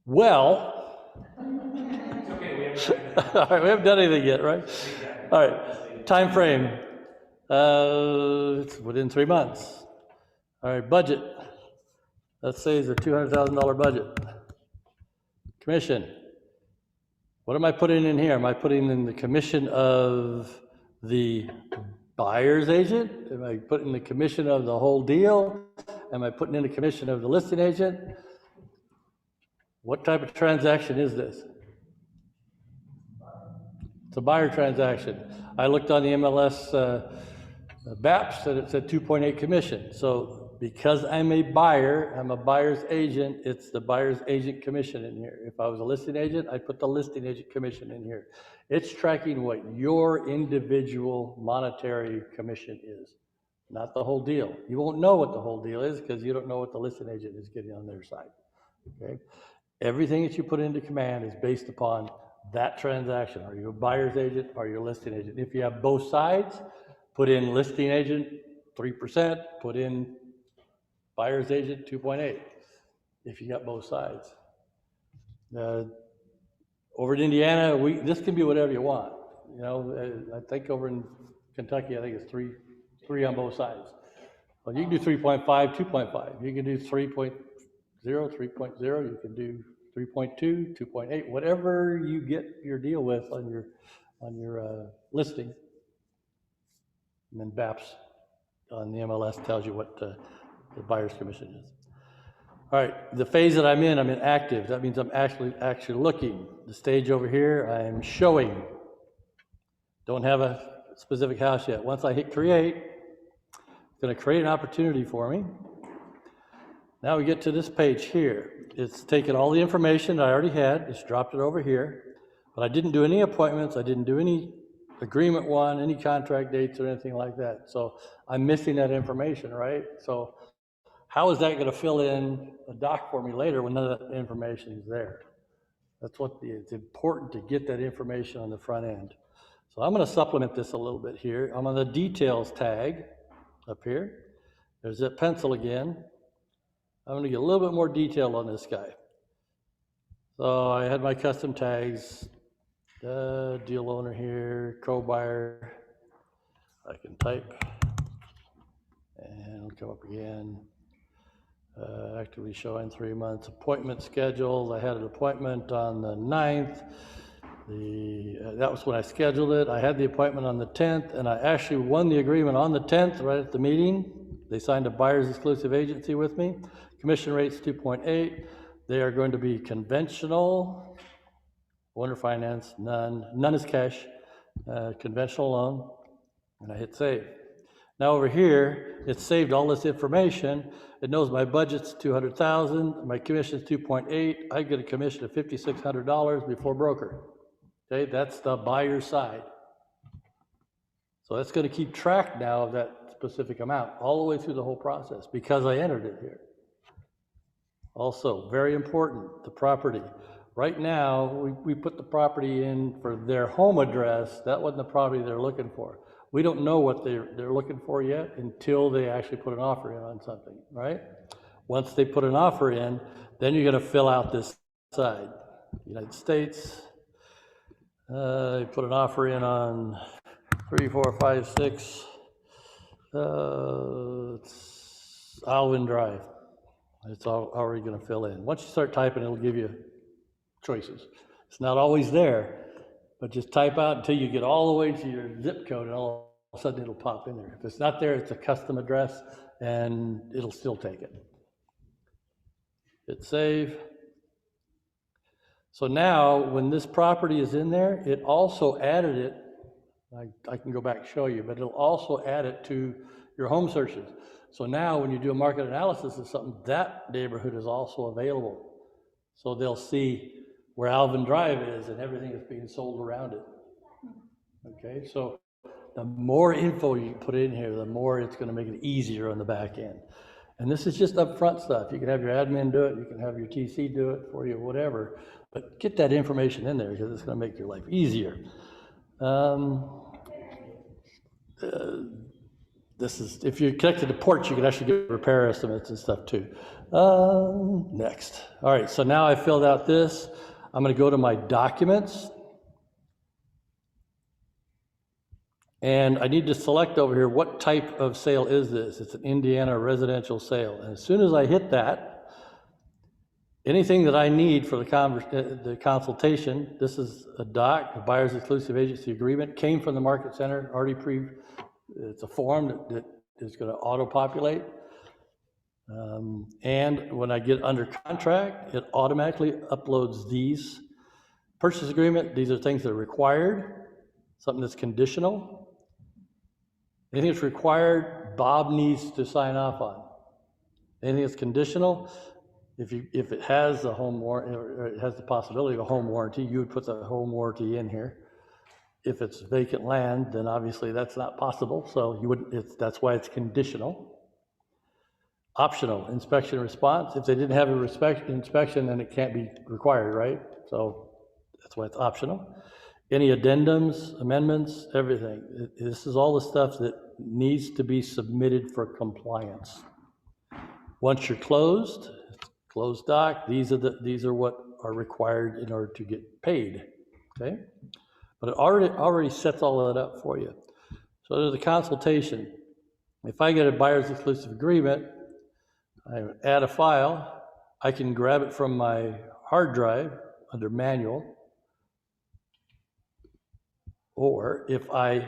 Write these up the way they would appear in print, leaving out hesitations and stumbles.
Well, It's okay, we haven't all right, we haven't done anything yet, right? All right, time frame. It's within 3 months. All right, budget. Let's say it's a $200,000 budget. Commission. What am I putting in here? Am I putting in the commission of the buyer's agent? Am I putting the commission of the whole deal? Am I putting in the commission of the listing agent? What type of transaction is this? It's a buyer transaction. I looked on the MLS BAPS and it said 2.8 commission. So because I'm a buyer, I'm a buyer's agent, it's the buyer's agent commission in here. If I was a listing agent, I'd put the listing agent commission in here. It's tracking what your individual monetary commission is, not the whole deal. You won't know what the whole deal is because you don't know what the listing agent is getting on their side. Okay? Everything that you put into command is based upon that transaction. Are you a buyer's agent? Are you a listing agent? If you have both sides, put in listing agent 3%, put in buyer's agent 2.8 if you got both sides. Over in Indiana, this can be whatever you want. You know, I think over in Kentucky, I think it's three on both sides. Well, you can do 3.5, 2.5. You can do 3.0, 3.0. You can do 3.2, 2.8, whatever you get your deal with on your listing. And then BAPS on the MLS tells you what the buyer's commission is. All right, the phase that I'm in active. That means I'm actually looking. The stage over here, I'm showing. Don't have a specific house yet. Once I hit create, it's going to create an opportunity for me. Now we get to this page here. It's taken all the information I already had, it's dropped it over here, but I didn't do any appointments, I didn't do any agreement one, any contract dates or anything like that. So I'm missing that information, right? So how is that going to fill in a doc for me later when none of that information is there? That's it's important to get that information on the front end. So I'm going to supplement this a little bit here. I'm on the details tag up here. There's that pencil again. I'm going to get a little bit more detail on this guy. So I had my custom tags, deal owner here, co-buyer. I can type and it'll come up again. Actively showing 3 months. Appointment scheduled. I had an appointment on the 9th. That was when I scheduled it. I had the appointment on the 10th, and I actually won the agreement on the 10th, right at the meeting. They signed a buyer's exclusive agency with me. Commission rate's 2.8. They are going to be conventional, owner finance, none. None is cash, conventional loan, and I hit save. Now over here, it's saved all this information. It knows my budget's $200,000, my commission's 2.8. I get a commission of $5,600 before broker. Okay, that's the buyer side. So that's going to keep track now of that specific amount all the way through the whole process because I entered it here. Also, very important, the property. Right now, we put the property in for their home address. That wasn't the property they're looking for. We don't know what they're looking for yet until they actually put an offer in on something, right? Once they put an offer in, then you're going to fill out this side. United States, you put an offer in on 3, 4, 5, 6. It's Alvin Drive. It's already going to fill in. Once you start typing, it'll give you choices. It's not always there, but just type out until you get all the way to your zip code, and all of a sudden it'll pop in there. If it's not there, it's a custom address, and it'll still take it. Hit save. So now, when this property is in there, it also added it. I can go back and show you, but it'll also add it to your home searches. So now when you do a market analysis of something, that neighborhood is also available. So they'll see where Alvin Drive is and everything that's being sold around it. Okay, so the more info you put in here, the more it's going to make it easier on the back end. And this is just upfront stuff. You can have your admin do it, you can have your TC do it for you, whatever. But get that information in there because it's going to make your life this is, if you're connected to ports, you can actually get repair estimates and stuff too. Next. All right, so now I filled out this. I'm gonna go to my documents. And I need to select over here, what type of sale is this? It's an Indiana residential sale. And as soon as I hit that, anything that I need for the consultation, this is a doc, a buyer's exclusive agency agreement, came from the market center, already it's a form that is gonna auto-populate. And when I get under contract, it automatically uploads these. Purchase agreement, these are things that are required, something that's conditional. Anything that's required, Bob needs to sign off on. Anything that's conditional, if it has a home warranty, or it has the possibility of a home warranty, you would put the home warranty in here. If it's vacant land, then obviously that's not possible, so you wouldn't. That's why it's conditional. Optional, inspection response. If they didn't have a inspection, then it can't be required, right? So that's why it's optional. Any addendums, amendments, everything. This is all the stuff that needs to be submitted for compliance. Once you're closed, closed doc, these are what are required in order to get paid, okay? But it already sets all of that up for you. So there's a consultation. If I get a buyer's exclusive agreement, I add a file, I can grab it from my hard drive under manual, or if I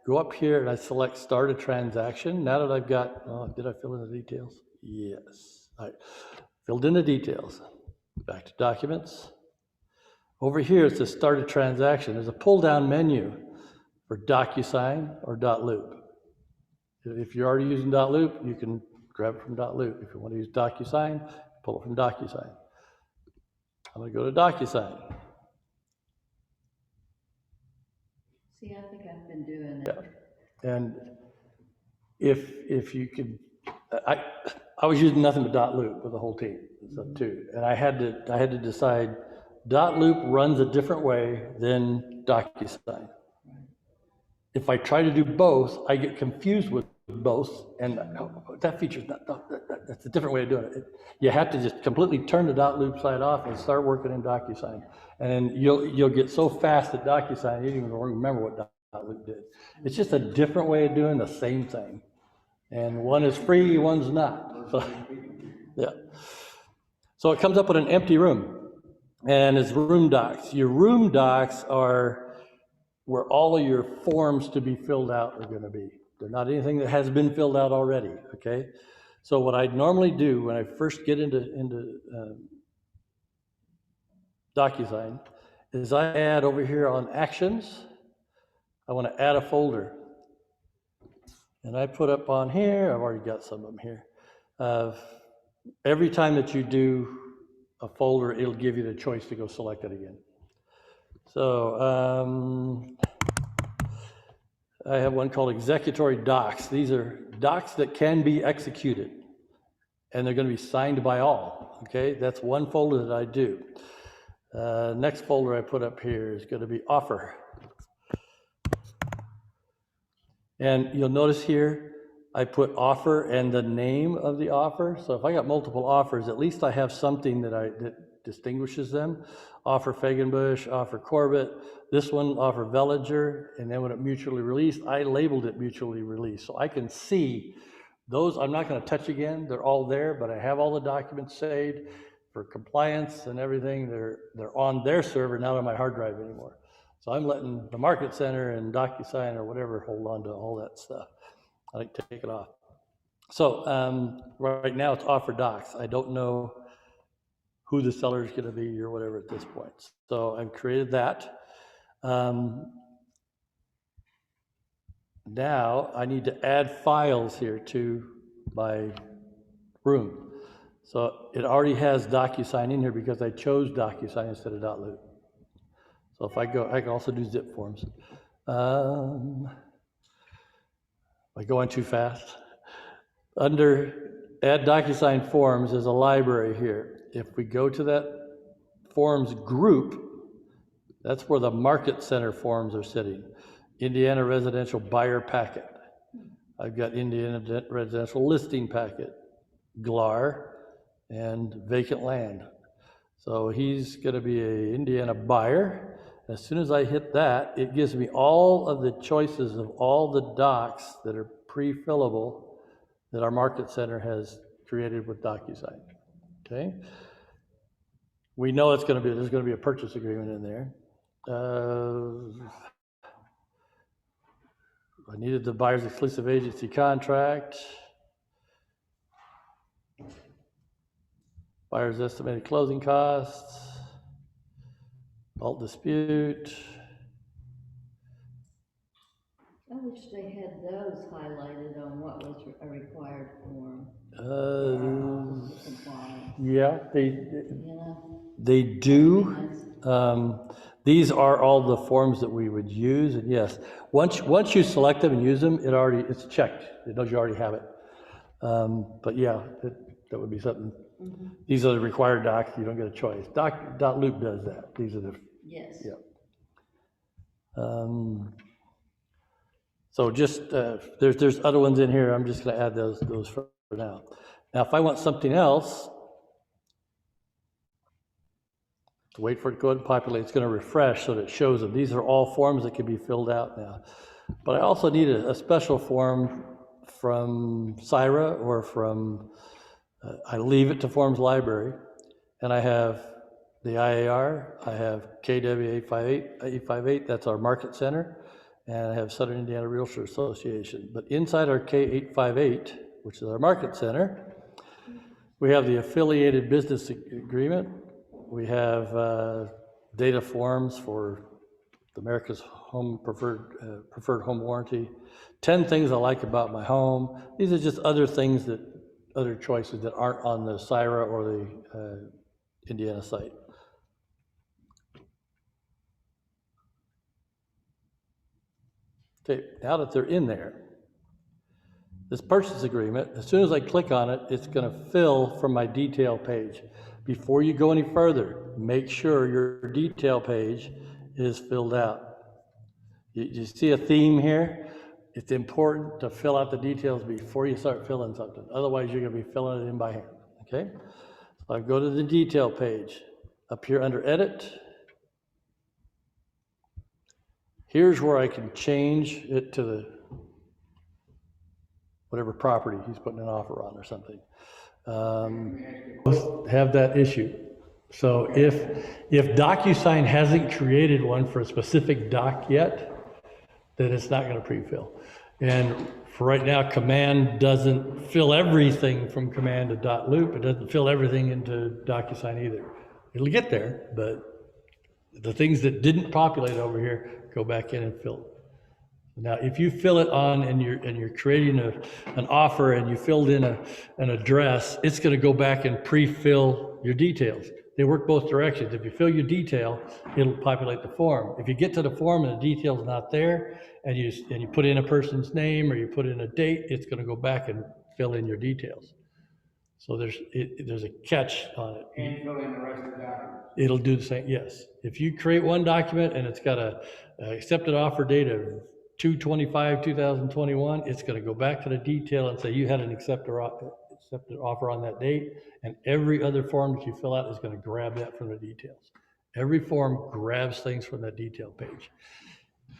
go up here and I select start a transaction, now that I've got, did I fill in the details? Yes, all right, filled in the details. Back to documents. Over here it says start a transaction. There's a pull down menu for DocuSign or .loop. If you're already using .loop, you can grab it from .loop. If you want to use DocuSign, pull it from DocuSign. I'm going to go to DocuSign. See, I think I've been doing it. Yeah. And if you could, I was using nothing but .loop with the whole team and stuff too, and I had to decide .loop runs a different way than DocuSign. If I try to do both, I get confused with both, and that feature's that's a different way of doing it. You have to just completely turn the .loop side off and start working in DocuSign, and then you'll get so fast at DocuSign you don't even remember what .loop did. It's just a different way of doing the same thing, and one is free, one's not. So, yeah. So it comes up with an empty room, and it's room docs. Your room docs are where all of your forms to be filled out are going to be. They're not anything that has been filled out already, okay? So what I normally do when I first get into DocuSign is I add over here on actions, I want to add a folder. And I put up on here, I've already got some of them here. Every time that you do a folder, it'll give you the choice to go select it again. So I have one called executory docs. These are docs that can be executed, and they're going to be signed by all, okay? That's one folder that I do. Next folder I put up here is going to be offer. And you'll notice here, I put offer and the name of the offer. So if I got multiple offers, at least I have something that distinguishes them. Offer Fagenbush, offer Corbett, this one, offer Vellinger, and then when it mutually released, I labeled it mutually released. So I can see those, I'm not going to touch again, they're all there, but I have all the documents saved for compliance and everything. They're on their server, not on my hard drive anymore. So I'm letting the Market Center and DocuSign or whatever hold on to all that stuff. I like to take it off. So right now it's offer docs. I don't know who the seller is going to be or whatever at this point. So I've created that. Now I need to add files here to my room. So it already has DocuSign in here because I chose DocuSign instead of .loop. So if I go, I can also do zip forms. Am I going too fast? Under Add DocuSign Forms, there's a library here. If we go to that forms group, that's where the Market Center forms are sitting. Indiana Residential Buyer Packet. I've got Indiana residential listing packet, GLAR, and vacant land. So he's gonna be a Indiana buyer. As soon as I hit that, it gives me all of the choices of all the docs that are pre-fillable that our market center has created with DocuSign, okay? We know there's gonna be a purchase agreement in there. I needed the buyer's exclusive agency contract. Buyer's estimated closing costs. Alt dispute. I wish they had those highlighted on what was a required form. Yeah, You know, they do. These are all the forms that we would use, and yes, once you select them and use them, it's checked. It knows you already have it. But yeah, that would be something. These are the required docs. You don't get a choice. Loop does that. These are the yes. yeah. So just there's other ones in here. I'm just going to add those for now. Now, if I want something else, to wait for it to go ahead and populate, it's going to refresh so that it shows them. These are all forms that can be filled out now. But I also need a special form from CIRA or from, I leave it to Forms Library, and I have the IAR, I have KW858, that's our market center, and I have Southern Indiana Realtor Association. But inside our K858, which is our market center, we have the affiliated business agreement. We have data forms for America's Home Preferred Home Warranty. 10 things I like about my home. These are just other things other choices that aren't on the CIRA or the Indiana site. Okay, now that they're in there, this purchase agreement, as soon as I click on it, it's going to fill from my detail page. Before you go any further, make sure your detail page is filled out. You see a theme here? It's important to fill out the details before you start filling something. Otherwise, you're going to be filling it in by hand, okay? So I go to the detail page. Up here under Edit, here's where I can change it to whatever property he's putting an offer on or something. Have that issue. So if DocuSign hasn't created one for a specific doc yet, then it's not going to pre-fill. And for right now, Command doesn't fill everything from Command to .loop. It doesn't fill everything into DocuSign either. It'll get there, but the things that didn't populate over here, go back in and fill. Now, if you fill it on and you're creating an offer and you filled in an address, it's going to go back and pre-fill your details. They work both directions. If you fill your detail, it'll populate the form. If you get to the form and the detail's not there, and you put in a person's name or you put in a date, it's going to go back and fill in your details. So there's a catch on it. And fill in the rest of the document. It'll do the same, yes. If you create one document and it's got a accepted offer date of 2/25/2021, it's going to go back to the detail and say you had an accepted offer on that date, and every other form that you fill out is going to grab that from the details. Every form grabs things from that detail page.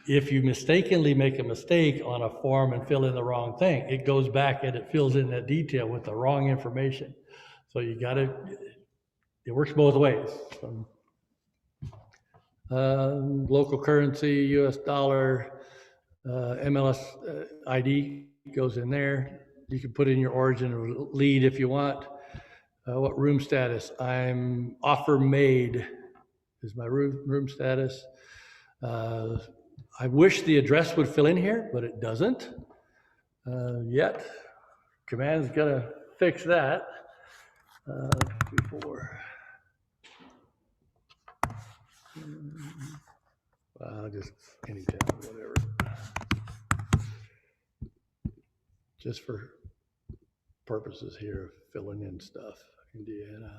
If you mistakenly make a mistake on a form and fill in the wrong thing, it goes back and it fills in that detail with the wrong information. So it works both ways. Local currency, US dollar, MLS ID goes in there. You can put in your origin lead if you want. What room status? I'm offer made is my room status. I wish the address would fill in here, but it doesn't yet. Command's gonna fix that before. Just any town, whatever. Just for purposes here of filling in stuff. Indiana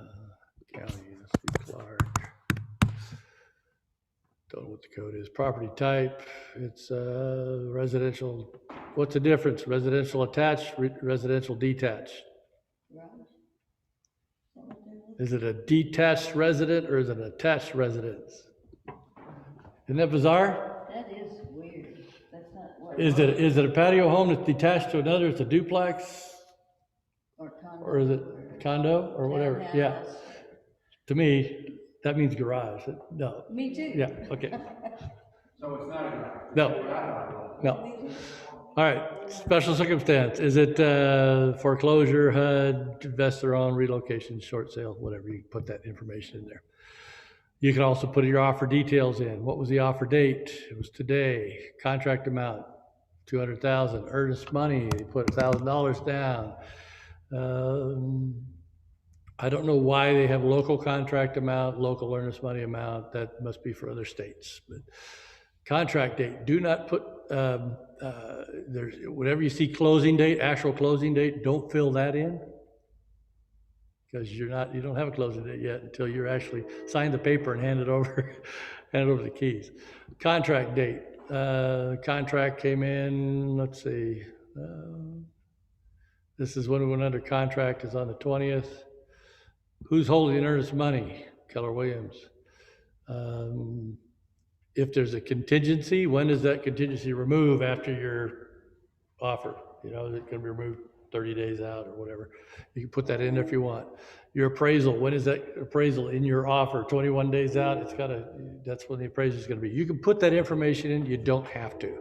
County, Clark. Don't know what the code is. Property type, it's residential What's the difference? Residential attached, residential detached? Right? Is it a detached resident or is it an attached residence? Isn't that bizarre? That is weird. That's not what. Is it a patio home that's detached to another? It's a duplex? Or condo. Or is it condo or whatever? Yeah. Townhouse. To me, that means garage. No. Me too. Yeah, okay. So it's not a garage. No. No. All right, special circumstance. Is it foreclosure, HUD, investor owned, relocation, short sale, whatever? You can put that information in there. You can also put your offer details in. What was the offer date? It was today. Contract amount, 200,000. Earnest money, you put $1,000 down. I don't know why they have local contract amount, local earnest money amount. That must be for other states. But contract date, do not put, there's, whenever you see closing date, actual closing date, don't fill that in. Because you don't have a closing date yet until you're actually signed the paper and hand it over the keys. Contract date, contract came in, let's see, this is when we went under contract, is on the 20th. Who's holding earnest money? Keller Williams. If there's a contingency, when does that contingency remove after your offer? You know, is it going to be removed 30 days out or whatever? You can put that in if you want. Your appraisal, when is that appraisal in your offer? 21 days out, that's when the appraisal is going to be. You can put that information in, you don't have to.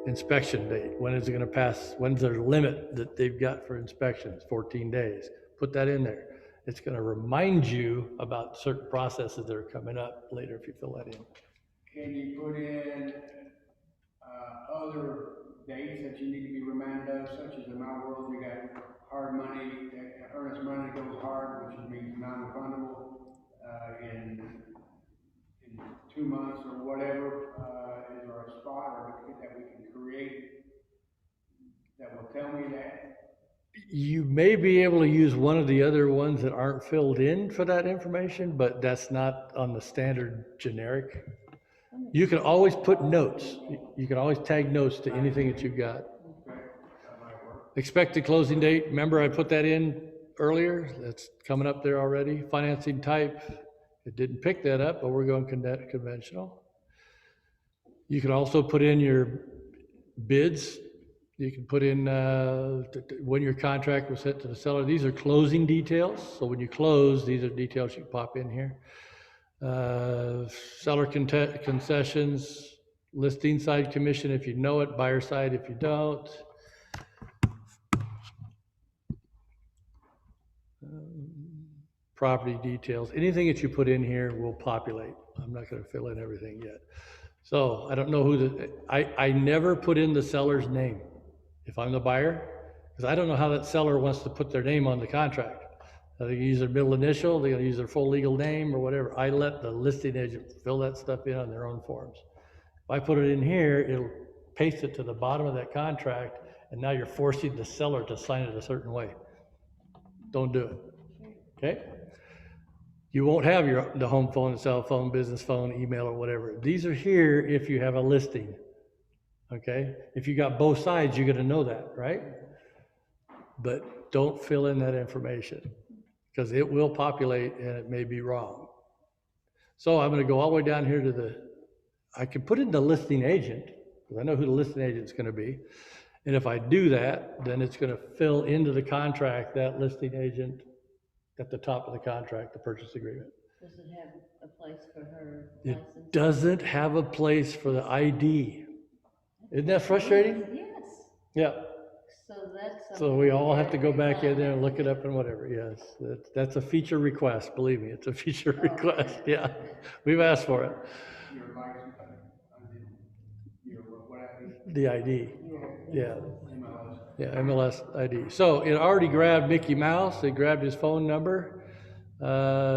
Inspection date, when is it going to pass? When's their limit that they've got for inspections? 14 days. Put that in there. It's going to remind you about certain processes that are coming up later if you fill that in. Can you put in, other dates that you need to be reminded of, such as in my world, we got hard money, earnest money goes hard, which means non-refundable, in 2 months or whatever, is there a spot that we can create that will tell me that? You may be able to use one of the other ones that aren't filled in for that information, but that's not on the standard generic. You can always put notes. You can always tag notes to anything that you've got. Expected closing date, remember I put that in earlier? That's coming up there already. Financing type, it didn't pick that up, but we're going conventional. You can also put in your bids. You can put in when your contract was sent to the seller. These are closing details. So when you close, these are details you can pop in here. Seller concessions, listing side commission if you know it, buyer side if you don't. Property details, anything that you put in here will populate. I'm not going to fill in everything yet. So I don't know who I never put in the seller's name if I'm the buyer, because I don't know how that seller wants to put their name on the contract. They can use their middle initial, they're going to use their full legal name or whatever. I let the listing agent fill that stuff in on their own forms. If I put it in here, it'll paste it to the bottom of that contract, and now you're forcing the seller to sign it a certain way. Don't do it, okay? You won't have the home phone, cell phone, business phone, email, or whatever. These are here if you have a listing, okay? If you got both sides, you're gonna know that, right? But don't fill in that information, because it will populate and it may be wrong. So I'm going to go all the way down here to I can put in the listing agent, because I know who the listing agent is going to be. And if I do that, then it's going to fill into the contract that listing agent at the top of the contract, the purchase agreement. Does it have a place for her It license? doesn't have a place for the ID. Isn't that frustrating? Yes. Yeah. So that's. So we all have to go back in there and look it up and whatever, yes. That's a feature request, believe me, it's a feature request, yeah. We've asked for it. Your license, The ID, yeah. MLS. Yeah, MLS ID. So it already grabbed Mickey Mouse, it grabbed his phone number,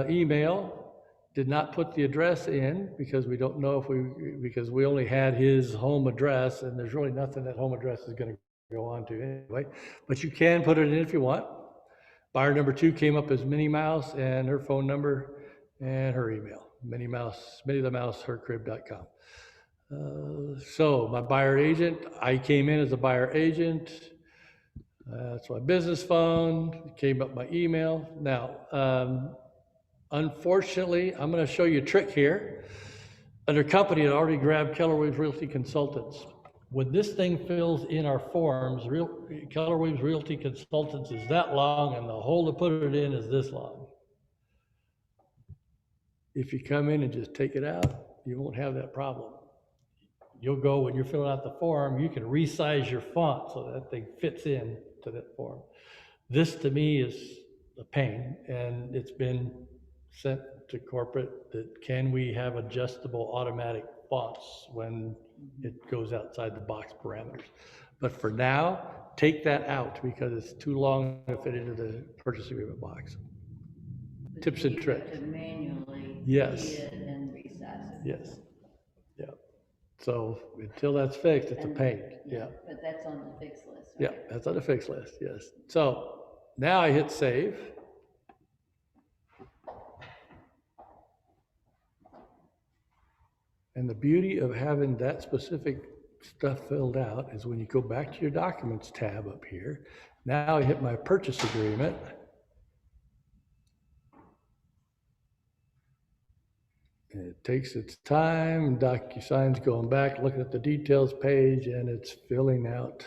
email, did not put the address in because we don't know because we only had his home address, and there's really nothing that home address is gonna go on to anyway, but you can put it in if you want. Buyer number 2 came up as Minnie Mouse, and her phone number and her email, Minnie the Mouse, hercrib.com. So my buyer agent, I came in as a buyer agent. That's my business phone. It came up my email. Now, unfortunately, I'm going to show you a trick here. Under company, it already grabbed Keller Williams Realty Consultants. When this thing fills in our forms, Keller Williams Realty Consultants is that long, and the hole to put it in is this long. If you come in and just take it out, you won't have that problem. You'll go, when you're filling out the form, you can resize your font so that thing fits in to that form. This to me is a pain, and it's been sent to corporate that can we have adjustable automatic fonts when it goes outside the box parameters. But for now, take that out because it's too long to fit into the purchase agreement box. But Tips you and have tricks. to manually Yes. key it and resize it. Yes. Yeah. So until that's fixed, it's a pain. Yeah. But that's on the fix list, Yeah, right? that's on the fix list, yes. So now I hit save. And the beauty of having that specific stuff filled out is when you go back to your documents tab up here, now I hit my purchase agreement. And it takes its time, DocuSign's going back, looking at the details page, and it's filling out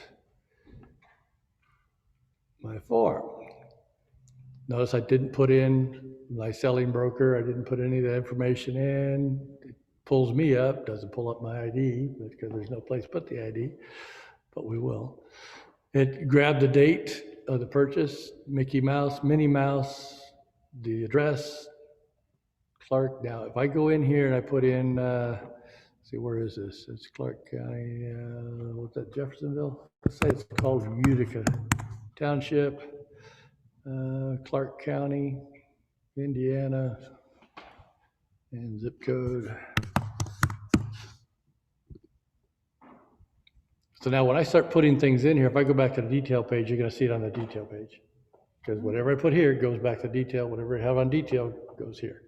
my form. Notice I didn't put in my selling broker, I didn't put any of that information in. It pulls me up, doesn't pull up my ID, because there's no place to put the ID, but we will. It grabbed the date of the purchase, Mickey Mouse, Minnie Mouse, the address, Clark. Now, if I go in here and I put in, see, where is this? It's Clark County, what's that, Jeffersonville? Let's say it's called Utica Township, Clark County, Indiana, and zip code. So now when I start putting things in here, if I go back to the detail page, you're gonna see it on the detail page. Because whatever I put here goes back to detail, whatever I have on detail goes here.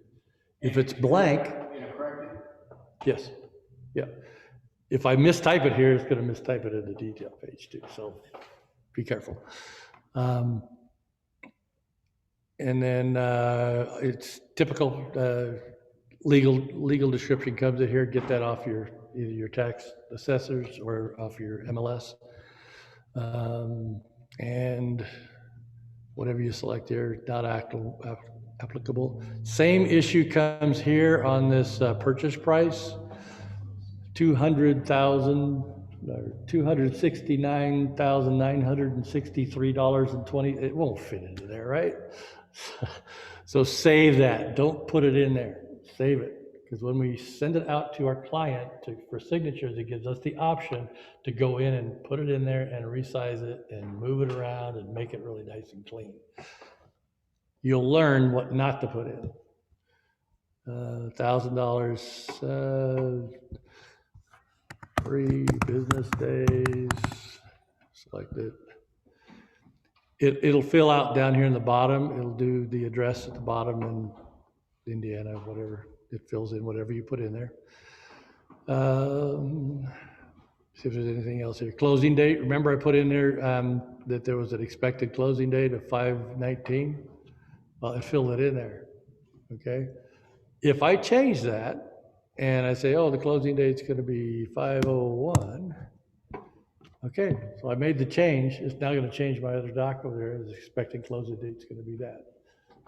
If it's blank, yes, yeah. If I mistype it here, it's gonna mistype it in the detail page too, so be careful. And then it's typical legal description comes in here, get that off either your tax assessors or off your MLS. And whatever you select there, not applicable. Same issue comes here on this purchase price, $269,963.20. It won't fit into there, right? So save that. Don't put it in there. Save it. Because when we send it out to our client for signatures, it gives us the option to go in and put it in there and resize it and move it around and make it really nice and clean. You'll learn what not to put in. $1,000, 3 business days, select it. It'll fill out down here in the bottom. It'll do the address at the bottom in Indiana, whatever. It fills in whatever you put in there. See if there's anything else here. Closing date. Remember I put in there that there was an expected closing date of 5/19? Well, I filled it in there, okay? If I change that and I say, oh, the closing date's gonna be 5/01, okay, so I made the change. It's now gonna change my other doc over there. The expected closing date's gonna be that.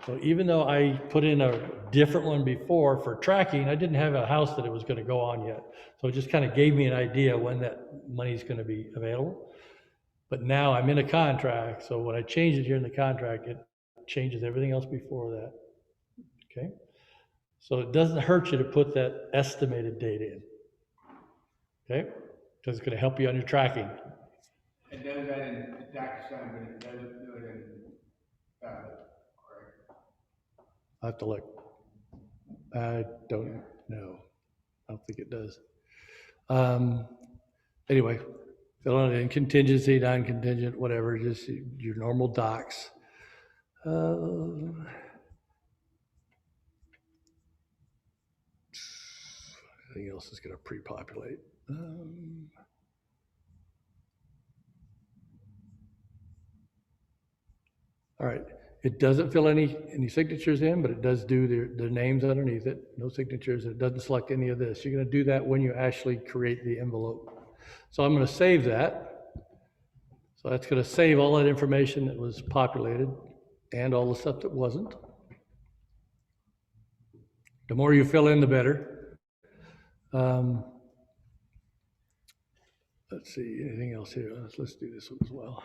So even though I put in a different one before for tracking, I didn't have a house that it was gonna go on yet. So it just kind of gave me an idea when that money's gonna be available. But now I'm in a contract, so when I change it here in the contract, it changes everything else before that, okay? So it doesn't hurt you to put that estimated date in, okay? Because it's gonna help you on your tracking. It does that in DocuSign, but it doesn't do it in, correct? I'll have to look. I don't know. I don't think it does. Anyway, fill it in contingency, non-contingent, whatever, just your normal docs. everything else is gonna pre-populate. All right, it doesn't fill any signatures in, but it does do their names underneath it, no signatures, it doesn't select any of this. You're gonna do that when you actually create the envelope. So I'm gonna save that. So that's gonna save all that information that was populated and all the stuff that wasn't. The more you fill in, the better. Let's see, anything else here? Let's do this one as well.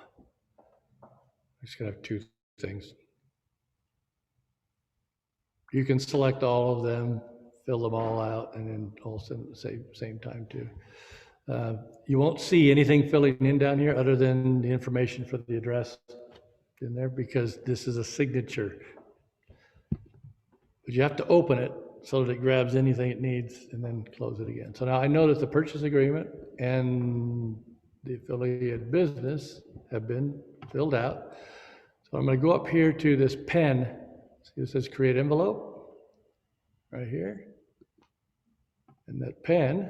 I'm just gonna have two things. You can select all of them, fill them all out, and then all send at the same time too. You won't see anything filling in down here other than the information for the address in there because this is a signature. But you have to open it so that it grabs anything it needs and then close it again. So now I know that the purchase agreement and the affiliated business have been filled out. So I'm going to go up here to this pen. See, it says create envelope right here. And that pen,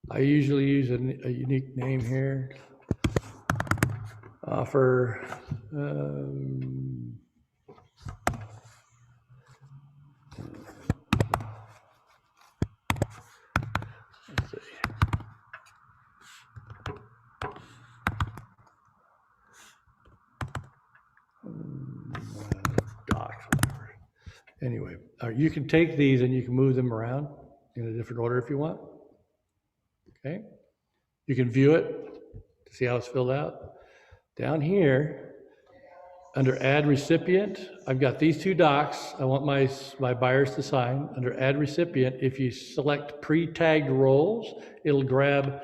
I usually use a unique name here. Offer, let's see. Docs, whatever. Anyway, you can take these and you can move them around in a different order if you want. Okay, you can view it to see how it's filled out. Down here, under Add Recipient, I've got these two docs. I want my buyers to sign. Under Add Recipient, if you select pre-tagged roles, it'll grab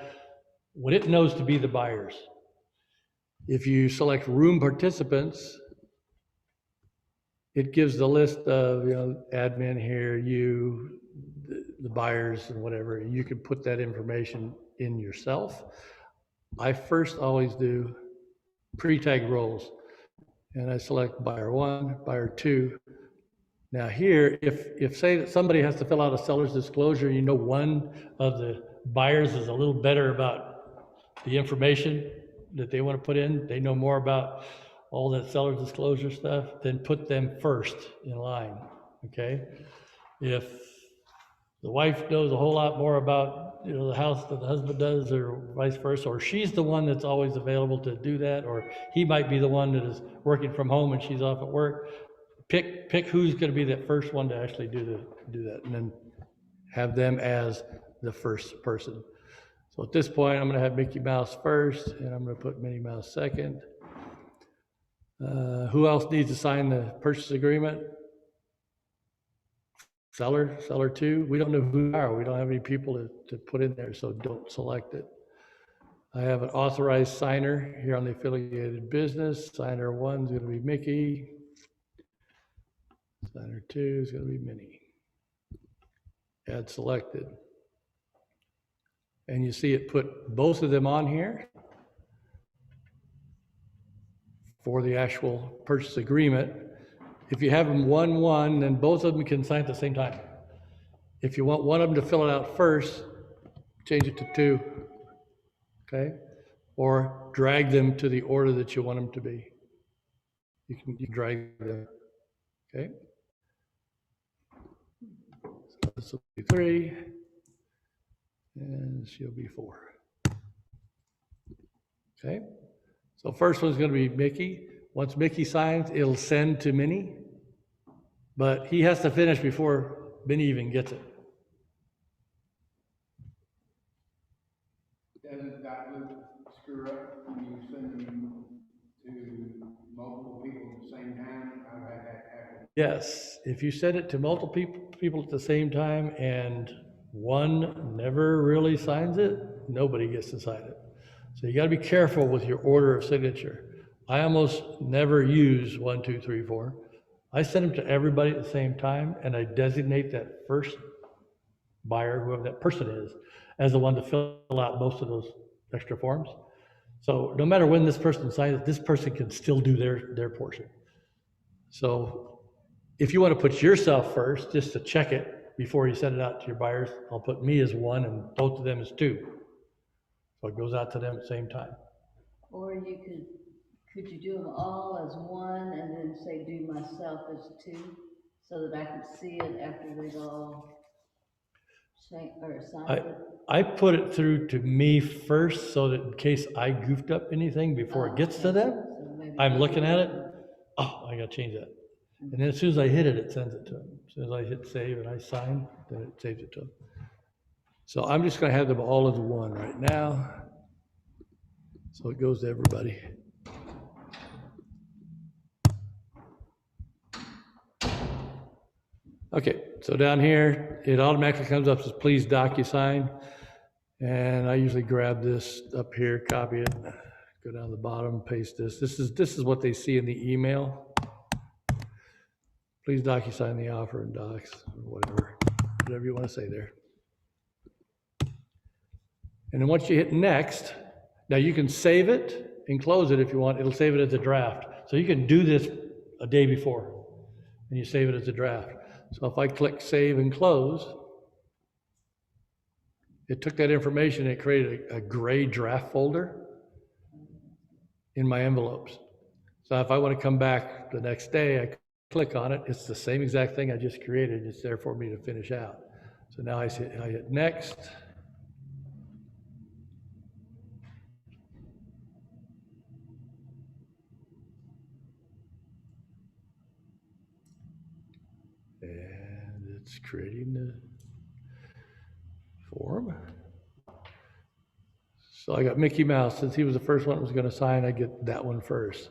what it knows to be the buyers. If you select room participants, it gives the list of, admin here, you, the buyers and whatever, and you can put that information in yourself. I first always do pre-tag roles, and I select buyer 1, buyer 2. Now here, if say that somebody has to fill out a seller's disclosure, one of the buyers is a little better about the information that they want to put in, they know more about all that seller's disclosure stuff, then put them first in line, okay? If the wife knows a whole lot more about the house than the husband does, or vice versa, or she's the one that's always available to do that, or he might be the one that is working from home and she's off at work, pick who's going to be that first one to actually do that, and then have them as the first person. So at this point, I'm going to have Mickey Mouse first, and I'm going to put Minnie Mouse second. Who else needs to sign the purchase agreement? Seller 2. We don't know who they are. We don't have any people to put in there, so don't select it. I have an authorized signer here on the affiliated business. Signer 1 is going to be Mickey. Signer 2 is going to be Minnie. Add selected. And you see it put both of them on here for the actual purchase agreement. If you have them 1-1, then both of them can sign at the same time. If you want one of them to fill it out first, change it to 2, okay? Or drag them to the order that you want them to be. You can drag them, okay? So this will be 3, and she'll be 4. Okay? So first one's going to be Mickey. Once Mickey signs, it'll send to Minnie, but he has to finish before Minnie even gets it. Doesn't that loop screw up when you send them to multiple people at the same time? I've had that happen. Yes, if you send it to multiple people at the same time and one never really signs it, nobody gets to sign it. So you got to be careful with your order of signature. I almost never use 1, 2, 3, 4. I send them to everybody at the same time, and I designate that first buyer, whoever that person is, as the one to fill out most of those extra forms. So no matter when this person signs it, this person can still do their portion. So If you want to put yourself first, just to check it before you send it out to your buyers, I'll put me as 1 and both of them as 2. So it goes out to them at the same time. Or you could you do them all as 1 and then say do myself as 2, so that I can see it after they've all signed it? I put it through to me first so that in case I goofed up anything before it gets to them, So maybe I'm looking at it, oh, I gotta change that. And then as soon as I hit it, it sends it to them. As soon as I hit save and I sign, then it saves it to them. So I'm just gonna have them all as 1 right now. So it goes to everybody. Okay, so down here, it automatically comes up as please DocuSign. And I usually grab this up here, copy it, go down to the bottom, paste this. This is what they see in the email. Please DocuSign the offer and docs, or whatever you want to say there. And then once you hit next, now you can save it and close it if you want. It'll save it as a draft. So you can do this a day before, and you save it as a draft. So if I click save and close, it took that information and it created a gray draft folder in my envelopes. So if I want to come back the next day, I click on it. It's the same exact thing I just created. It's there for me to finish out. So now I hit next. And it's creating the form. So I got Mickey Mouse. Since he was the first one that was going to sign, I get that one first.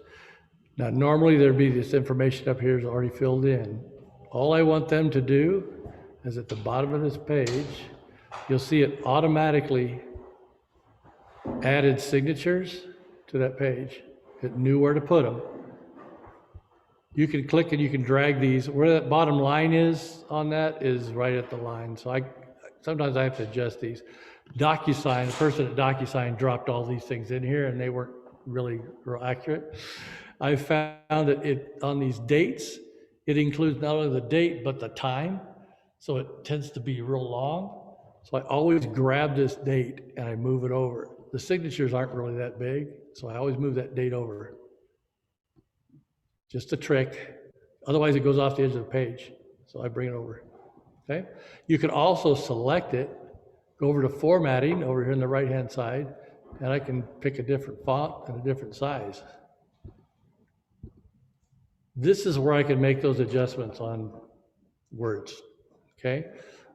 Now, normally there'd be this information up here is already filled in. All I want them to do is at the bottom of this page, you'll see it automatically added signatures to that page. It knew where to put them. You can click and you can drag these. Where that bottom line is on that is right at the line. So sometimes I have to adjust these. DocuSign, the person at DocuSign dropped all these things in here and they weren't really real accurate. I found that on these dates, it includes not only the date, but the time. So it tends to be real long. So I always grab this date and I move it over. The signatures aren't really that big, so I always move that date over. Just a trick. Otherwise, it goes off the edge of the page. So I bring it over. Okay? You can also select it, go over to formatting over here on the right-hand side, and I can pick a different font and a different size. This is where I can make those adjustments on words. Okay?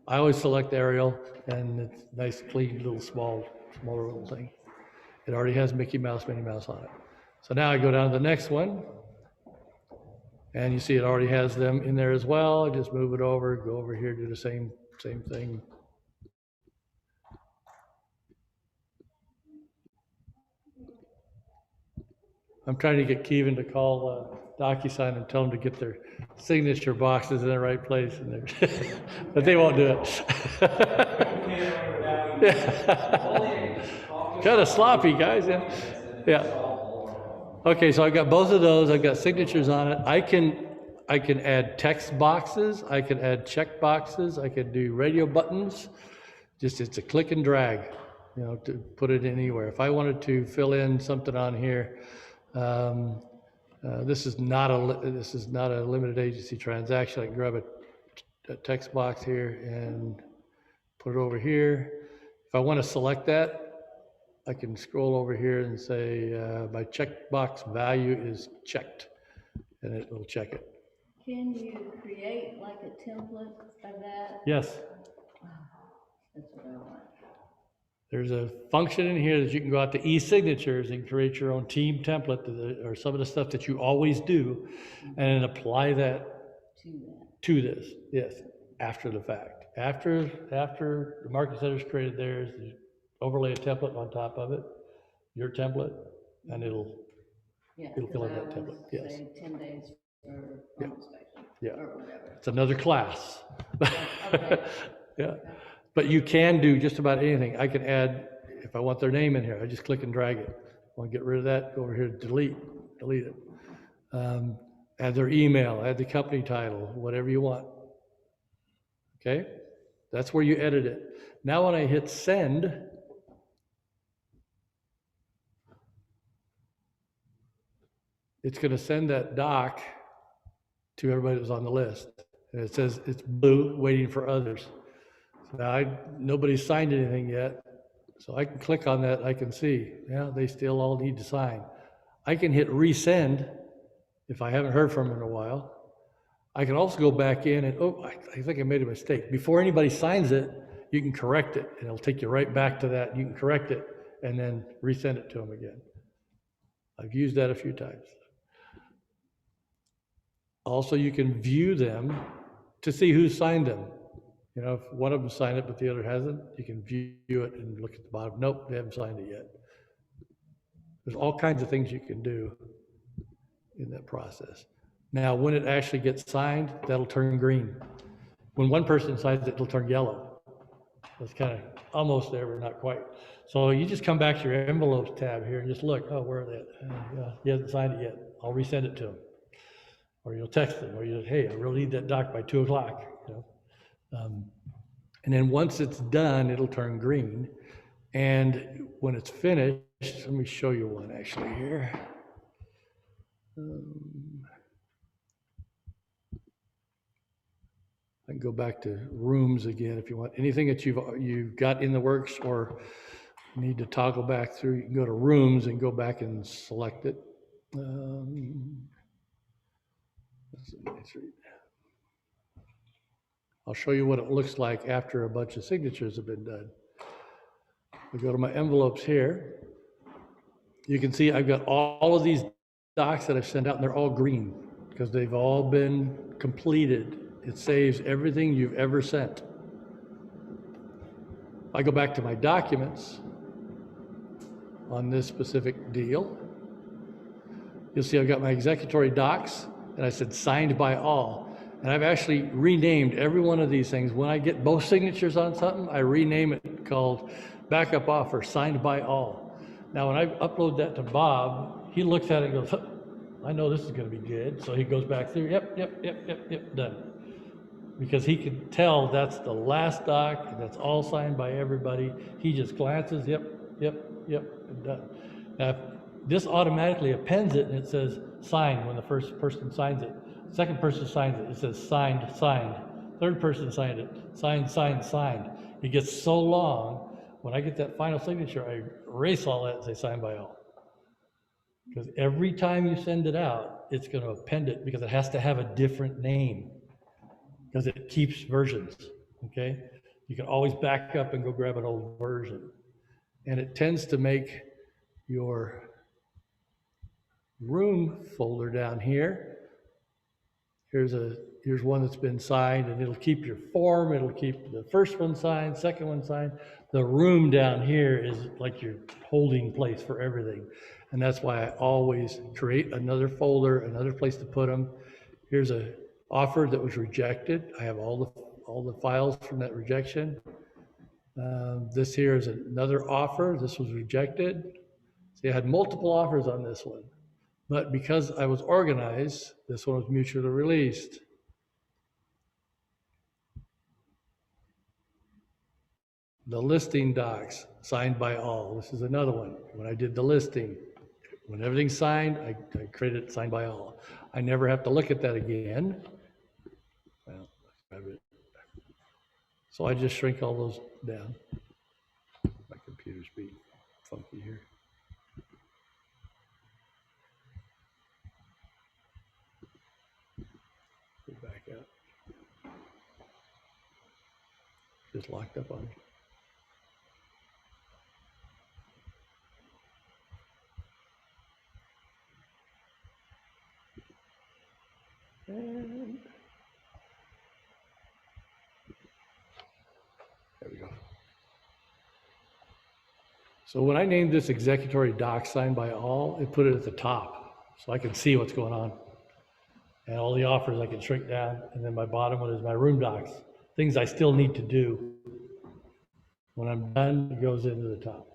I always select Arial, and it's nice, clean, little smaller little thing. It already has Mickey Mouse, Minnie Mouse on it. So now I go down to the next one. And you see it already has them in there as well. I just move it over, go over here, do the same thing. I'm trying to get Kevin to call DocuSign and tell them to get their signature boxes in the right place in there. But they won't do it. Kind of sloppy, guys. Yeah. Okay, so I've got both of those. I've got signatures on it. I can add text boxes. I can add check boxes. I can do radio buttons. Just it's a click and drag, to put it anywhere. If I wanted to fill in something on here, this is not a limited agency transaction. I can grab a text box here and put it over here. If I want to select that, I can scroll over here and say my checkbox value is checked, and it will check it. Can you create like a template of that? Yes. That's what I want. There's a function in here that you can go out to e-signatures and create your own team template or some of the stuff that you always do, and then apply that to this. Yes, after the fact. After the market center's created theirs, you overlay a template on top of it, your template, and it'll fill in that template. Yes. Say 10 days for home inspection. Yeah. Or whatever. It's another class. Okay. Yeah. But you can do just about anything. I can add, if I want their name in here, I just click and drag it. I want to get rid of that, go over here to delete it. And add their email, add the company title, whatever you want. Okay? That's where you edit it. Now when I hit send, it's going to send that doc to everybody that was on the list. And it says it's blue, waiting for others. So now nobody's signed anything yet. So I can click on that, I can see, yeah, they still all need to sign. I can hit resend if I haven't heard from them in a while. I can also go back in and, oh, I think I made a mistake. Before anybody signs it, you can correct it, and it'll take you right back to that. You can correct it and then resend it to them again. I've used that a few times. Also, you can view them to see who signed them. You know, if one of them signed it but the other hasn't, you can view it and look at the bottom. Nope, they haven't signed it yet. There's all kinds of things you can do in that process. Now, when it actually gets signed, that'll turn green. When one person signs it, it'll turn yellow. It's kind of almost there, but not quite. So you just come back to your envelopes tab here and just look, oh, where are they? He hasn't signed it yet. I'll resend it to him. Or you'll text them, or you'll, hey, I really need that doc by 2 o'clock. You know? And then once it's done, it'll turn green. And when it's finished, let me show you one actually here. I can go back to rooms again if you want. Anything that you've got in the works or need to toggle back through, you can go to rooms and go back and select it. I'll show you what it looks like after a bunch of signatures have been done. I go to my envelopes here. You can see I've got all of these docs that I've sent out, and they're all green because they've all been completed. It saves everything you've ever sent. I go back to my documents on this specific deal. You'll see I've got my executory docs, and I said signed by all. And I've actually renamed every one of these things. When I get both signatures on something, I rename it called backup offer, signed by all. Now, when I upload that to Bob, he looks at it and goes, huh, I know this is going to be good. So he goes back through, yep, done. Because he can tell that's the last doc, and that's all signed by everybody. He just glances, yep, and done. Now, this automatically appends it, and it says signed when the first person signs it. Second person signs it, it says signed. Third person signed it, signed. It gets so long, when I get that final signature, I erase all that and say signed by all. Because every time you send it out, it's going to append it because it has to have a different name. Because it keeps versions, okay? You can always back up and go grab an old version. And it tends to make your room folder down here. Here's one that's been signed, and it'll keep your form, it'll keep the first one signed, second one signed. The room down here is like your holding place for everything. And that's why I always create another folder, another place to put them. Here's a offer that was rejected. I have all the files from that rejection. This here is another offer. This was rejected. See, I had multiple offers on this one. But because I was organized, this one was mutually released. The listing docs, signed by all. This is another one. When I did the listing, when everything's signed, I created it signed by all. I never have to look at that again. Well, so I just shrink all those down. My computer's being funky here. Go back out. Just locked up on me. And there we go. So when I named this executory doc signed by all, it put it at the top so I can see what's going on. And all the offers I can shrink down. And then my bottom one is my room docs, things I still need to do. When I'm done, it goes into the top.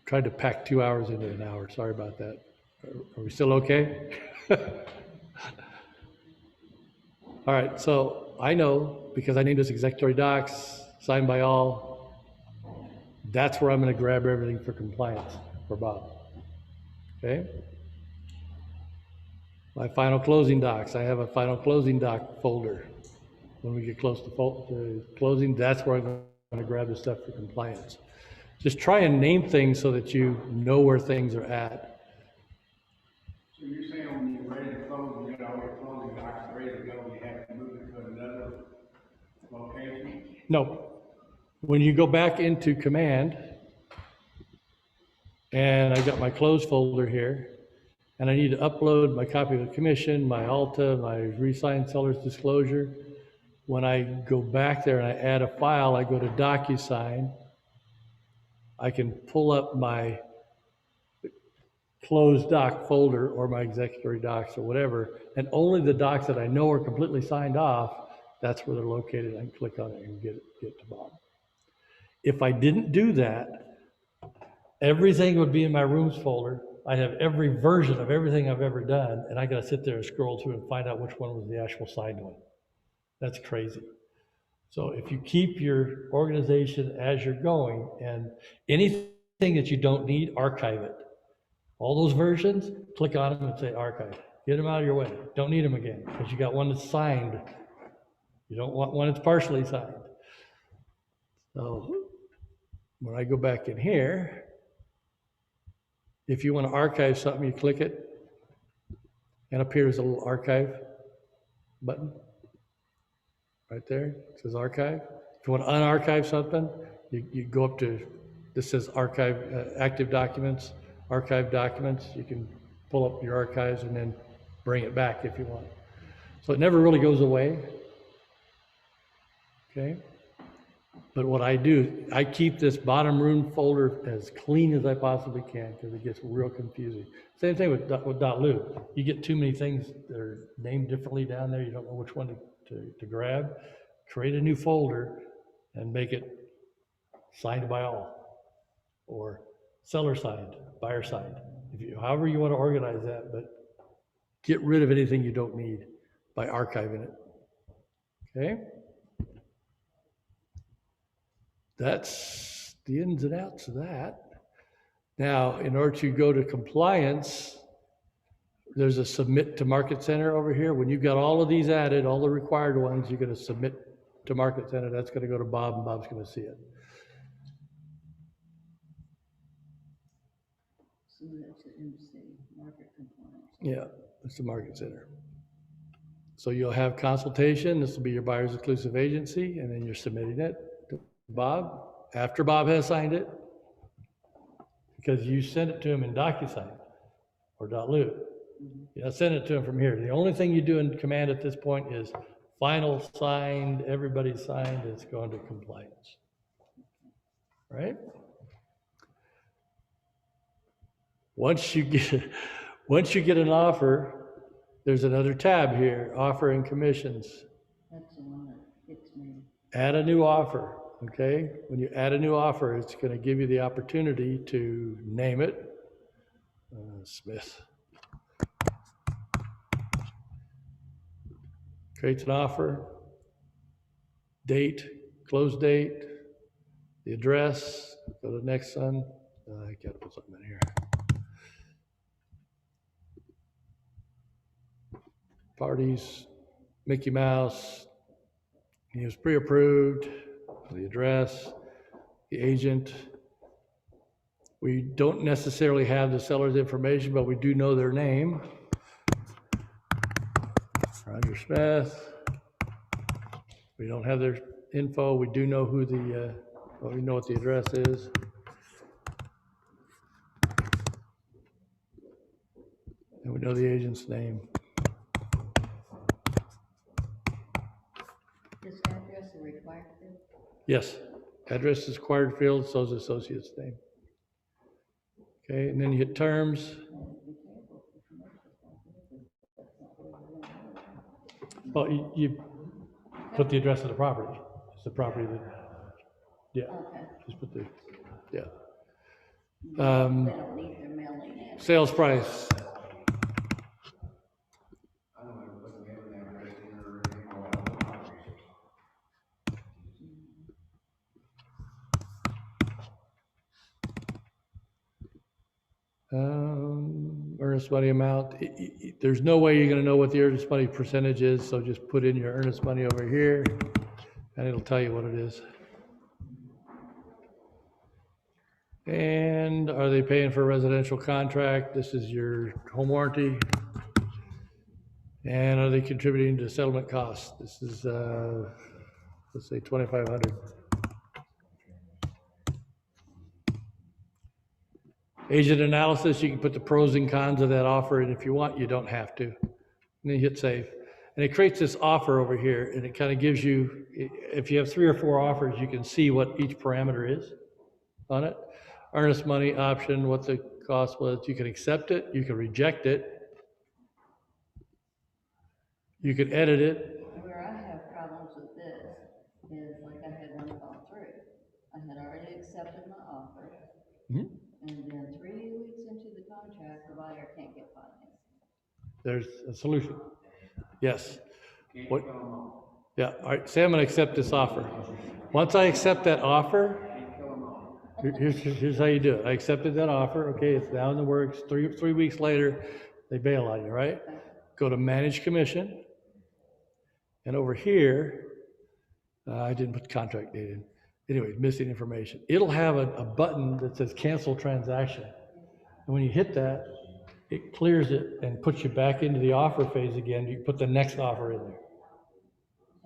tried to pack 2 hours into an hour. Sorry about that. Are we still okay? All right, so I know because I named this executory docs, signed by all, that's where I'm going to grab everything for compliance for Bob. Okay? My final closing docs, I have a final closing doc folder. When we get close to closing, that's where I'm going to grab the stuff for compliance. Just try and name things so that you know where things are at. So you're saying when you're ready to close, you got all your closing docs ready to go, you have to move it to another location? No. When you go back into command, and I got my close folder here, and I need to upload my copy of the commission, my Alta, my re-signed seller's disclosure. When I go back there and I add a file, I go to DocuSign. I can pull up my closed doc folder or my executory docs or whatever, and only the docs that I know are completely signed off, that's where they're located. I can click on it and get to Bob. If I didn't do that, everything would be in my rooms folder. I'd have every version of everything I've ever done, and I gotta sit there and scroll through and find out which one was the actual signed one. That's crazy. So if you keep your organization as you're going, and anything that you don't need, archive it. All those versions, click on them and say archive. Get them out of your way. Don't need them again, because you got one that's signed. You don't want one that's partially signed. So when I go back in here, if you want to archive something, you click it, and up here there's a little archive button right there. It says archive. If you want to unarchive something, you go up to, this says archive, active documents, archive documents. You can pull up your archives and then bring it back if you want. So it never really goes away. Okay. But what I do, I keep this bottom room folder as clean as I possibly can because it gets real confusing. Same thing with .lu. You get too many things that are named differently down there. You don't know which one to grab. Create a new folder and make it signed by all, or seller signed, buyer signed. However you want to organize that, but get rid of anything you don't need by archiving it. Okay? That's the ins and outs of that. Now, in order to go to compliance, there's a submit to Market Center over here. When you've got all of these added, all the required ones, you're going to submit to Market Center. That's going to go to Bob, and Bob's going to see it. Submit to MC, market compliance. Yeah, that's the Market Center. So you'll have consultation. This will be your buyer's exclusive agency, and then you're submitting it to Bob after Bob has signed it, because you send it to him in DocuSign or .lu. You know, send it to him from here. The only thing you do in command at this point is final signed, everybody's signed, it's going to compliance. Right? Once you get an offer, there's another tab here, offer and commissions. That's the one that gets me. Add a new offer, okay? When you add a new offer, it's going to give you the opportunity to name it. Smith. Creates an offer, date, close date, the address, go to the next one. I gotta put something in here. Parties, Mickey Mouse, he was pre-approved, the address, the agent. We don't necessarily have the seller's information, but we do know their name. Roger Smith. We don't have their info. We do know who we know what the address is. And we know the agent's name. Is address a required field? Yes, address is required field, so is associate's name. Okay, and then you hit terms. Well, you put the address of the property. It's the property that, yeah. Okay. Just put the, yeah. They don't need their mailing address. Sales price. I don't ever put the mailing address in or anything like that. Earnest money amount. There's no way you're gonna know what the earnest money percentage is, so just put in your earnest money over here, and it'll tell you what it is. And are they paying for a residential contract? This is your home warranty. And are they contributing to settlement costs? This is, let's say 2,500. Agent analysis, you can put the pros and cons of that offer, and if you want, you don't have to. And then you hit save. And it creates this offer over here, and it kind of gives you, if you have 3 or 4 offers, you can see what each parameter is on it. Earnest money option, what the cost was. You can accept it, you can reject it, you can edit it. Where I have problems with this is like I had one fall through. I had already accepted my offer. Mhm. And then 3 weeks into the contract, the buyer can't get financing. There's a solution. Yes. Can't What? kill them all. Yeah, all right, say I'm gonna accept this offer. Once I accept that offer, Can't kill them all. here's how you do it. I accepted that offer, okay, it's now in the works. Three weeks later, they bail on you, right? Go to manage commission. And over here, I didn't put the contract date in. Anyway, missing information. It'll have a button that says cancel transaction. And when you hit that, it clears it and puts you back into the offer phase again. You put the next offer in there.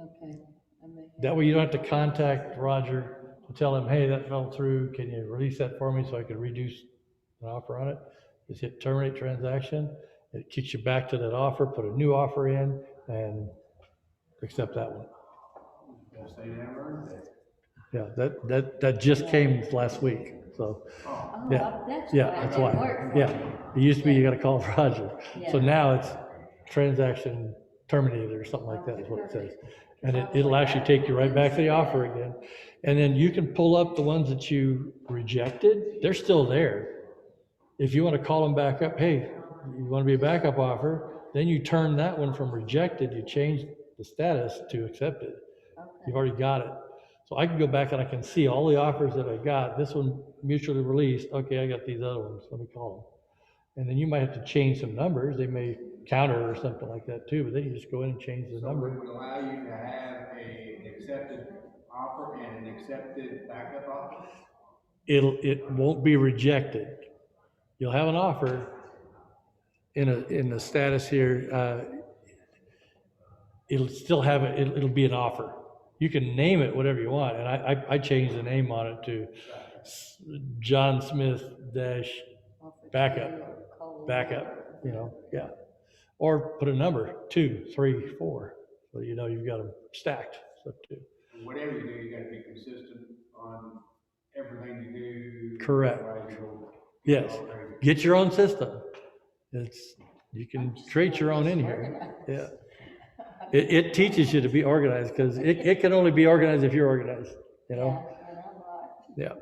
Okay. I may have- That way you don't have to contact Roger to tell him, hey, that fell through. Can you release that for me so I can reduce an offer on it? Just hit terminate transaction. It kicks you back to that offer, put a new offer in, and accept that one. Best they never earned it. Yeah, that just came last week, so, Oh, yeah, that's yeah, why it that's didn't why. work for Yeah, me. it used to be you gotta call Roger. So Yeah. now it's transaction terminated or something like that is what it says. And it'll actually take you right back to the offer again. And then you can pull up the ones that you rejected, they're still there. If you wanna call them back up, hey, you wanna be a backup offer, then you turn that one from rejected, you change the status to accepted. You've already got it. So I can go back and I can see all the offers that I got. This one mutually released. Okay, I got these other ones. Let me call them. And then you might have to change some numbers. They may counter or something like that too, but then you just go in and change the So number. it would allow you to have an accepted offer and an accepted backup offer? It won't be rejected. You'll have an offer in the status here. It'll still have it'll be an offer. You can name it whatever you want, and I changed the name on it to John Smith dash backup, yeah. Or put a number, 2, 3, 4, so you know you've got them stacked, so 2. Whatever you do, you gotta be consistent on everything you do. Correct. Otherwise you'll Yes, all crazy. get your own system. You can create your own in here, yeah. It teaches you to be organized, because it can only be organized if you're organized, Yeah, and I'm not. Yeah.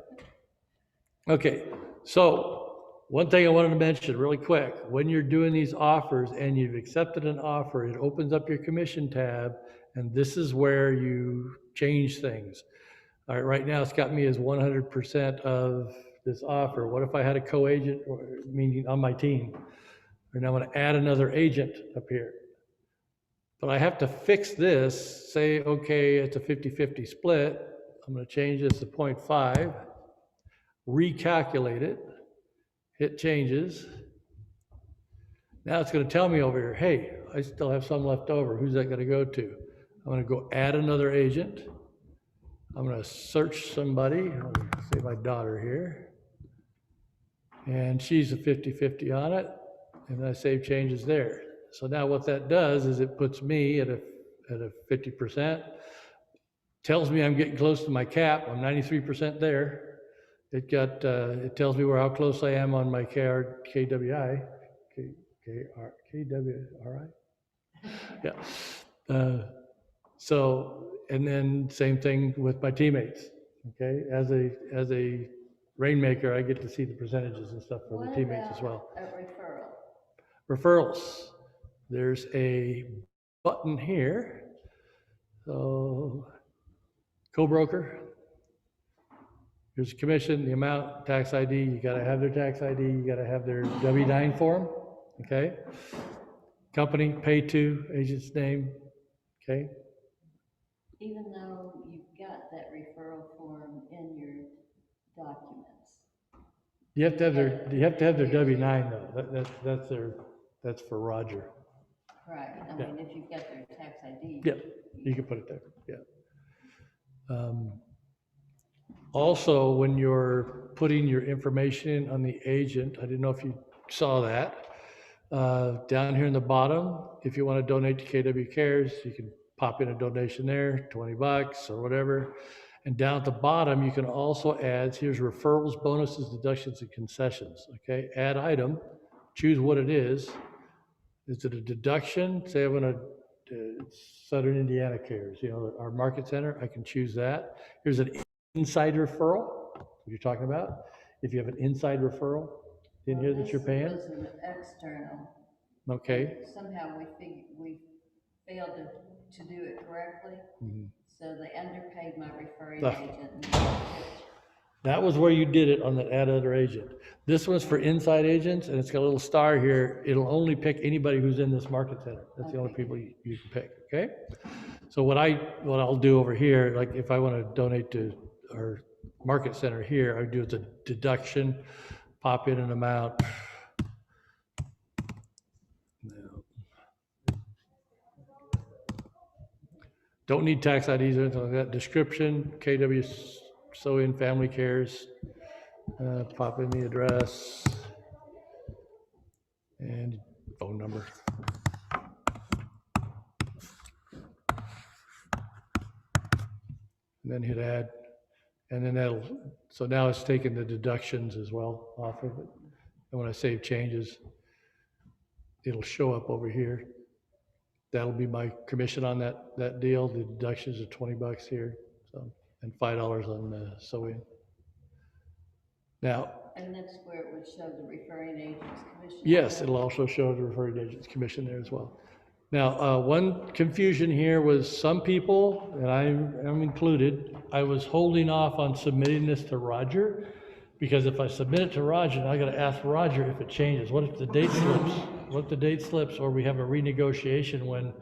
Okay, so one thing I wanted to mention really quick, when you're doing these offers and you've accepted an offer, it opens up your commission tab, and this is where you change things. All right, right now it's got me as 100% of this offer. What if I had a co-agent, meaning on my team? And I'm gonna add another agent up here. But I have to fix this, say, okay, it's a 50-50 split. I'm gonna change this to 0.5, recalculate it, hit changes. Now it's gonna tell me over here, hey, I still have some left over. Who's that gonna go to? I'm gonna go add another agent. I'm gonna search somebody. I'll say my daughter here. And she's a 50-50 on it. And I save changes there. So now what that does is it puts me at a 50%, tells me I'm getting close to my cap. I'm 93% there. It tells me how close I am on my KWI. Yeah. So, and then same thing with my teammates. Okay, as a Rainmaker, I get to see the percentages and stuff for the What teammates as about well. a referral? Referrals, there's a button here. So, co-broker, here's the commission, the amount, tax ID, you gotta have their tax ID, you gotta have their W-9 form, okay? Company, pay to, agent's name, okay? Even though you've got that referral form in your documents. You have to have their W-9 though, that's for Roger. Right, I Yeah. mean, if you've got their tax ID. Yeah, you can put it there, yeah. Also, when you're putting your information on the agent, I didn't know if you saw that. Down here in the bottom, if you want to donate to KW Cares, you can pop in a donation there, 20 bucks or whatever. And down at the bottom, you can also add, here's referrals, bonuses, deductions, and concessions, okay? Add item, choose what it is. Is it a deduction? Say I want to Southern Indiana Cares, you know, our market center, I can choose that. Here's an inside referral, what you're talking about. If you have an inside referral in here that you're paying, This was an external. okay. Somehow we failed to do it correctly, so they underpaid my referring The- agent. That was where you did it on the add other agent. This one's for inside agents, and it's got a little star here. It'll only pick anybody who's in this market center. That's the only people you can pick, okay? So what I'll do over here, like if I want to donate to our market center here, I do the deduction, pop in an amount. Don't need tax IDs or anything like that. Description, KW Sew-In Family Cares. Pop in the address and phone number. And then hit add. And then so now it's taking the deductions as well off of it. And when I save changes, it'll show up over here. That'll be my commission on that deal. The deductions are 20 bucks here, so, and $5 on sew-in. Now, And that's where it would show the referring agent's commission. yes, it'll also show the referring agent's commission there as well. Now, one confusion here was some people, and I am included, I was holding off on submitting this to Roger, because if I submit it to Roger, I gotta ask Roger if it changes. What if the date slips? What if the date slips, or we have a renegotiation when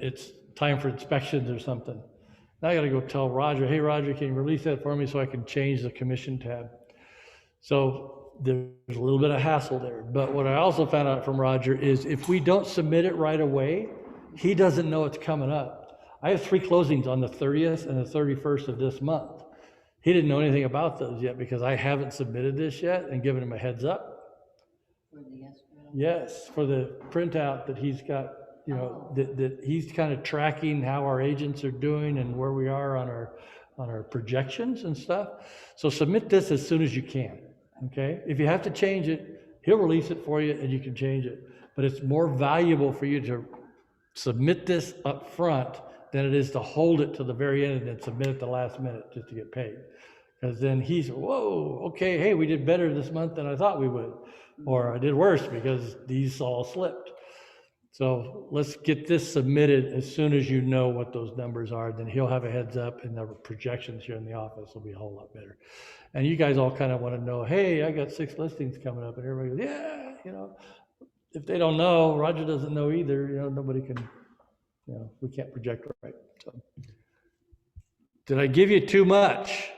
it's time for inspections or something? Now I gotta go tell Roger, hey, Roger, can you release that for me so I can change the commission tab? So there's a little bit of hassle there. But what I also found out from Roger is if we don't submit it right away, he doesn't know it's coming up. I have 3 closings on the 30th and the 31st of this month. He didn't know anything about those yet because I haven't submitted this yet and given him a heads up. For the escrow. Yes, for the printout that he's got, you know, that he's kind of tracking how our agents are doing and where we are on our projections and stuff. So submit this as soon as you can, okay? If you have to change it, he'll release it for you and you can change it. But it's more valuable for you to submit this up front than it is to hold it to the very end and then submit it the last minute just to get paid. Because then he's, whoa, okay, hey, we did better this month than I thought we would. Or I did worse because these all slipped. So let's get this submitted as soon as you know what those numbers are. Then he'll have a heads up and the projections here in the office will be a whole lot better. And you guys all kind of want to know, hey, I got 6 listings coming up. And everybody goes, yeah, you know. If they don't know, Roger doesn't know either, you know, nobody can, you know, we can't project right. So, did I give you too much?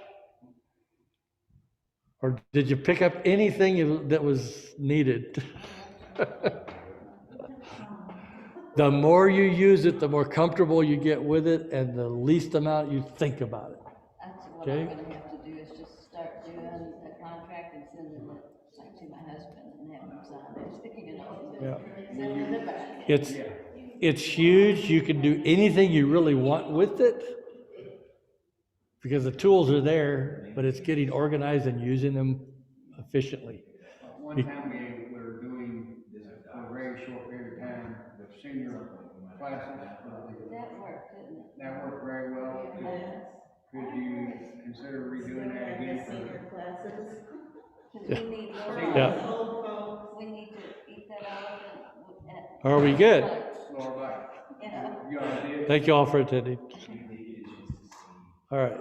Or did you pick up anything that was needed? The more you use it, the more comfortable you get with it, and the least amount you think about it. That's what Okay. I'm gonna have to do, is just start doing a contract and send it like to my husband and have him sign it, you know. Yeah. Send it back. It's huge. You can do anything you really want with it because the tools are there, but it's getting organized and using them efficiently. One time we were doing, for a very short period of time, the senior classes. That worked, didn't it? That worked very well. Could you consider redoing that again for classes. Cause we need more. Yeah. Old folks. We need to eat that elephant. Are we good? Laura, Yeah. you already did. Thank you all for attending. All right.